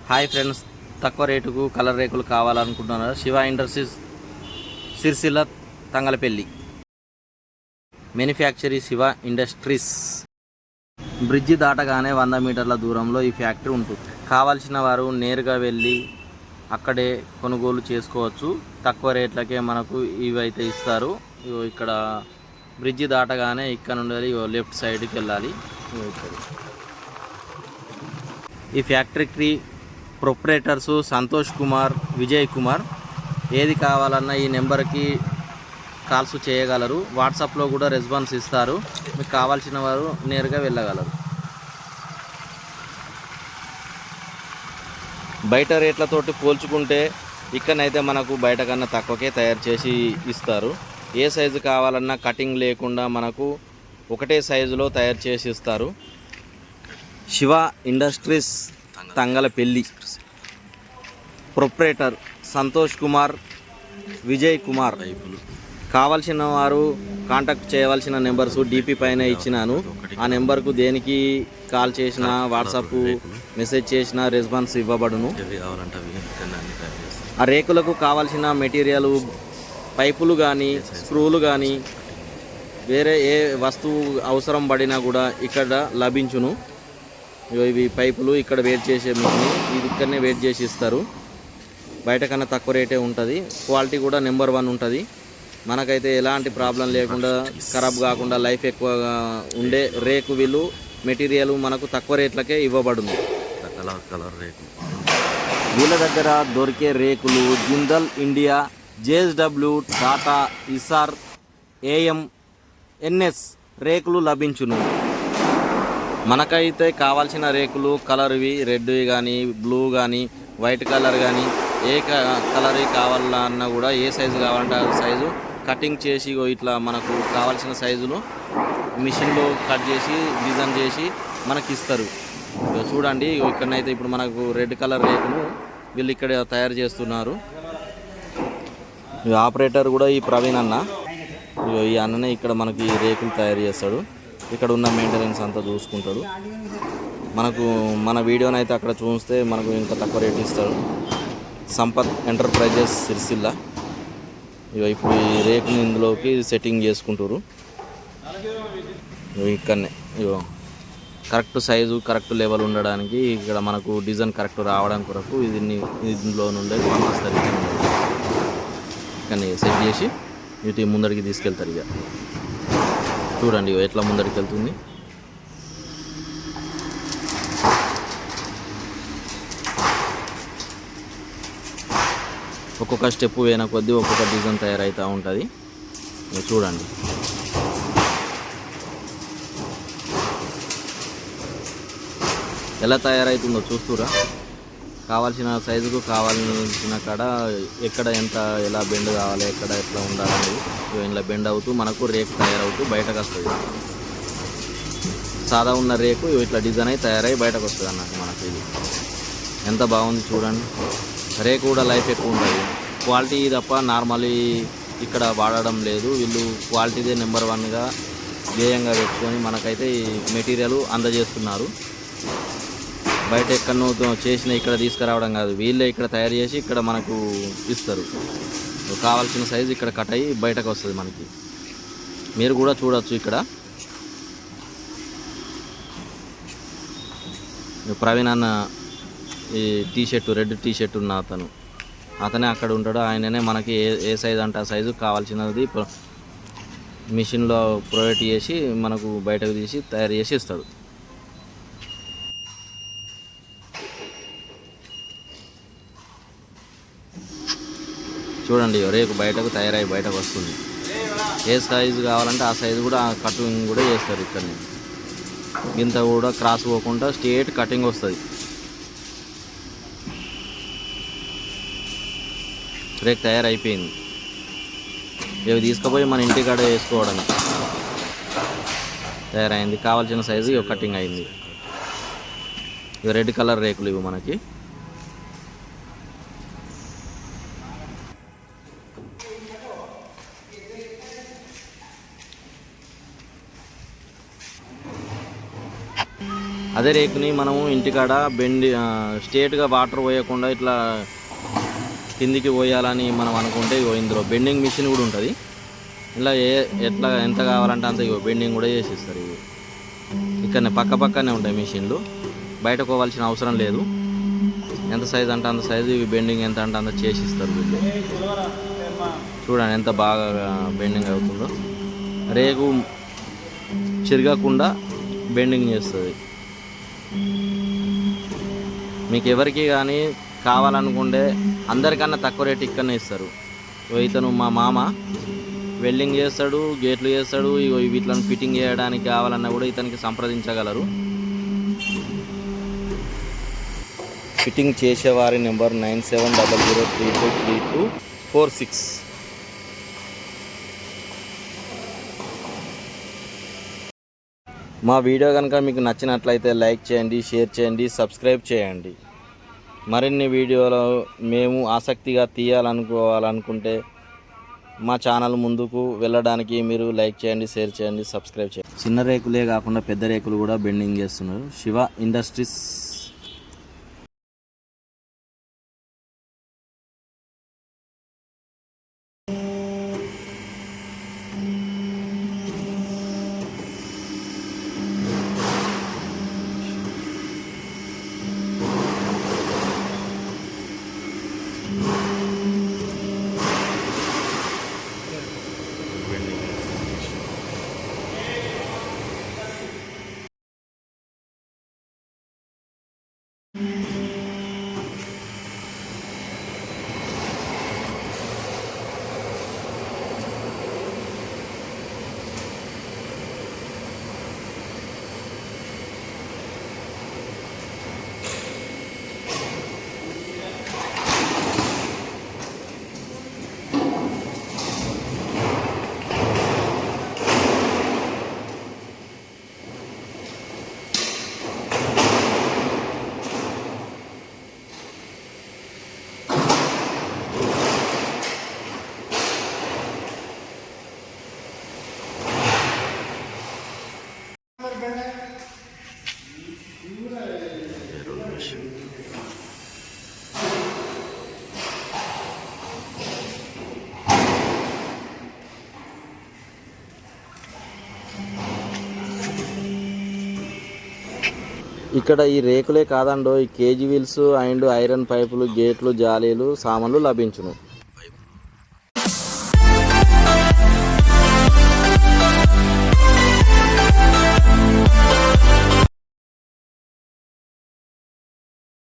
Hi friends, తక్కువ రేటుకు colour రేకులు కావాలనుకుంటున్నారు. Shiva Industries, Sircilla, Thangallapalli. Manufactory Shiva Industries. Bridge దాటగానే 100 మీటర్ల దూరంలో ఈ ఫ్యాక్టరీ ఉంటుంది. కావాల్సిన వారు నేరుగా వెళ్ళి అక్కడే కొనుగోలు చేసుకోవచ్చు. తక్కువ రేట్లకే మనకు ఇవైతే ఇస్తారు. ఇక్కడ బ్రిడ్జి దాటగానే ఇక్కడ నుండి లెఫ్ట్ సైడ్కి వెళ్ళాలి. ఈ ఫ్యాక్టరీకి ప్రొపరేటర్సు సంతోష్ కుమార్, విజయ్ కుమార్. ఏది కావాలన్నా ఈ నెంబర్కి కాల్స్ చేయగలరు. వాట్సాప్లో కూడా రెస్పాన్స్ ఇస్తారు. మీకు కావాల్సిన వారు నేరుగా వెళ్ళగలరు. బయట రేట్లతోటి పోల్చుకుంటే ఇక్కడనైతే మనకు బయట కన్నా తక్కువకే తయారు చేసి ఇస్తారు. ఏ సైజు కావాలన్నా కటింగ్ లేకుండా మనకు ఒకటే సైజులో తయారు చేసి ఇస్తారు. శివ ఇండస్ట్రీస్, తంగలపల్లి. ప్రొపరేటర్ సంతోష్ కుమార్, విజయ్ కుమార్. కావాల్సిన వారు కాంటాక్ట్ చేయవలసిన నెంబర్స్ డిపి పైన ఇచ్చినాను. ఆ నెంబర్కు దేనికి కాల్ చేసినా, వాట్సాప్ మెసేజ్ చేసినా రెస్పాన్స్ ఇవ్వబడును. ఆ రేకులకు కావాల్సిన మెటీరియల్, పైపులు కానీ, స్క్రూలు కానీ, వేరే ఏ వస్తువు అవసరం పడినా కూడా ఇక్కడ లభించును. ఇవి పైపులు ఇక్కడ వెయిట్ చేసే మిషన్, ఇది ఇక్కడనే వెయిట్ చేసి ఇస్తారు. బయట కన్నా తక్కువ రేటే ఉంటుంది. క్వాలిటీ కూడా నెంబర్ 1 ఉంటుంది. మనకైతే ఎలాంటి ప్రాబ్లం లేకుండా, ఖరాబ్ కాకుండా లైఫ్ ఎక్కువగా ఉండే రేకు వీళ్ళు మెటీరియల్ మనకు తక్కువ రేట్లకే ఇవ్వబడును. కలర్ రేకులు వీళ్ళ దగ్గర దొరికే రేకులు Jindal India, JSW, Tata, Essar, AM, NS రేకులు లభించును. మనకైతే కావాల్సిన రేకులు కలర్వి, రెడ్వి కానీ, బ్లూ కానీ, వైట్ కలర్ కానీ, ఏ కలర్ కావాలన్నా కూడా, ఏ సైజు కావాలంటే ఆ సైజు కటింగ్ చేసి ఇట్లా మనకు కావాల్సిన సైజులో మిషన్లో కట్ చేసి డిజైన్ చేసి మనకి ఇస్తారు. చూడండి, ఇక్కడనైతే ఇప్పుడు మనకు రెడ్ కలర్ రేకులు వీళ్ళు ఇక్కడ తయారు చేస్తున్నారు. ఆపరేటర్ కూడా ఈ ప్రవీణ్ అన్న. ఈ అన్ననే ఇక్కడ మనకి రేకులు తయారు చేస్తాడు. ఇక్కడ ఉన్న మెయింటెనెన్స్ అంతా చూసుకుంటాడు. మన వీడియోని అయితే అక్కడ చూస్తే మనకు ఇంకా తక్కువ రేట్ ఇస్తాడు. సంపత్ ఎంటర్ప్రైజెస్, సిరిసిల్ల. ఇప్పుడు ఈ రేకుని ఇందులోకి సెట్టింగ్ చేసుకుంటారు. ఇక్కడనే కరెక్ట్ సైజు, కరెక్ట్ లెవెల్ ఉండడానికి ఇక్కడ మనకు డిజైన్ కరెక్ట్ రావడం కొరకు ఇందులో నుండి పంపిస్తారు. కానీ సెట్ చేసి ఇటు ముందడికి తీసుకెళ్తారు. ఇక చూడండి ఎట్లా ముందడికి వెళ్తుంది. ఒక్కొక్క స్టెప్ వేయన కొద్దీ ఒక్కొక్క డిజైన్ తయారవుతూ ఉంటుంది. చూడండి, ఎలా తయారవుతుందో చూస్తురా. కావాల్సిన సైజుకు కావాల్సిన కాడ ఎక్కడ ఎంత ఎలా బెండ్ కావాలి, ఎక్కడ ఎట్లా ఉండాలనేది ఇలా బెండ్ అవుతూ మనకు రేకు తయారవుతూ బయటకు వస్తుంది. సాదా ఉన్న రేకు ఇట్లా డిజైన్ అయి తయారై బయటకు వస్తుంది అన్నట్టు మనకు. ఇది ఎంత బాగుంది చూడండి. రేకు కూడా లైఫ్ ఎక్కువ ఉంటుంది. క్వాలిటీ తప్ప నార్మల్లీ ఇక్కడ వాడడం లేదు. వీళ్ళు క్వాలిటీదే నెంబర్ 1గా ధ్యేయంగా పెట్టుకొని మనకైతే ఈ మెటీరియల్ అందజేస్తున్నారు. బయట ఎక్కడనో చేసిన ఇక్కడ తీసుకురావడం కాదు, వీళ్ళే ఇక్కడ తయారు చేసి ఇక్కడ మనకు ఇస్తారు. కావాల్సిన సైజు ఇక్కడ కట్ అయ్యి బయటకు వస్తుంది మనకి. మీరు కూడా చూడవచ్చు. ఇక్కడ ప్రవీణ్ అన్న ఈ టీషర్టు, రెడ్ టీషర్ట్ ఉన్న అతనే అక్కడ ఉంటాడు. ఆయననే మనకి ఏ సైజు అంటే ఆ సైజు కావాల్సినది మిషన్లో ప్రొవైడ్ చేసి మనకు బయటకు తీసి తయారు చేసి ఇస్తాడు. చూడండి, రేకు బయటకు తయారై బయటకు వస్తుంది. ఏ సైజు కావాలంటే ఆ సైజు కూడా కటింగ్ కూడా చేస్తారు. ఇక్కడనే ఇంత కూడా క్రాస్ పోకుండా స్ట్రేట్ కటింగ్ వస్తుంది. రేకు తయారైపోయింది. ఇవి తీసుకుపోయి మన ఇంటికాడ వేసుకోవడం తయారైంది. కావాల్సిన సైజు ఇవి కటింగ్ అయింది. ఇవి రెడ్ కలర్ రేకులు ఇవి మనకి. అదే రేకుని మనము ఇంటికాడ స్ట్రేట్గా వాటర్ పోయకుండా ఇట్లా కిందికి పోయాలని మనం అనుకుంటే ఇందులో బెండింగ్ మిషన్ కూడా ఉంటుంది. ఇలా ఎట్లా ఎంత కావాలంటే అంత బెండింగ్ కూడా చేసిస్తారు. ఇవి ఇక్కడనే పక్కనే ఉంటాయి మిషన్లు, బయట పోవాల్సిన అవసరం లేదు. ఎంత సైజు అంటే అంత సైజు, ఇవి బెండింగ్ ఎంత అంటే అంత చేసిస్తారు వీళ్ళు. చూడండి ఎంత బాగా బెండింగ్ అవుతుందో. రేకు చిరగకుండా బెండింగ్ చేస్తుంది. మీకు ఎవరికి కానీ కావాలనుకుంటే అందరికన్నా తక్కువ రేటు ఇక్కడనే ఇస్తారు. ఇతను మా మామ వెల్డింగ్ చేస్తాడు, గేట్లు చేస్తాడు. వీటిని ఫిట్టింగ్ చేయడానికి కావాలన్నా కూడా ఇతనికి సంప్రదించగలరు. ఫిట్టింగ్ చేసేవారి నెంబర్ 9700323246. మా వీడియో కనుక మీకు నచ్చినట్లయితే లైక్ చేయండి, షేర్ చేయండి, సబ్స్క్రైబ్ చేయండి. మరిన్ని వీడియోలు మేము ఆసక్తిగా తీయాలనుకుంటే మా ఛానల్ ముందుకు వెళ్ళడానికి మీరు లైక్ చేయండి, షేర్ చేయండి, సబ్స్క్రైబ్ చేయండి. చిన్న రేకులే కాకుండా పెద్ద రేకులు కూడా బెండింగ్ చేస్తున్నారు. శివ ఇండస్ట్రీస్. ఇక్కడ ఈ రేకులే కాదండో, ఈ కేజీ వీల్స్ అండ్ ఐరన్ పైపులు, గేట్లు, జాలీలు, సామాన్లు లభించును.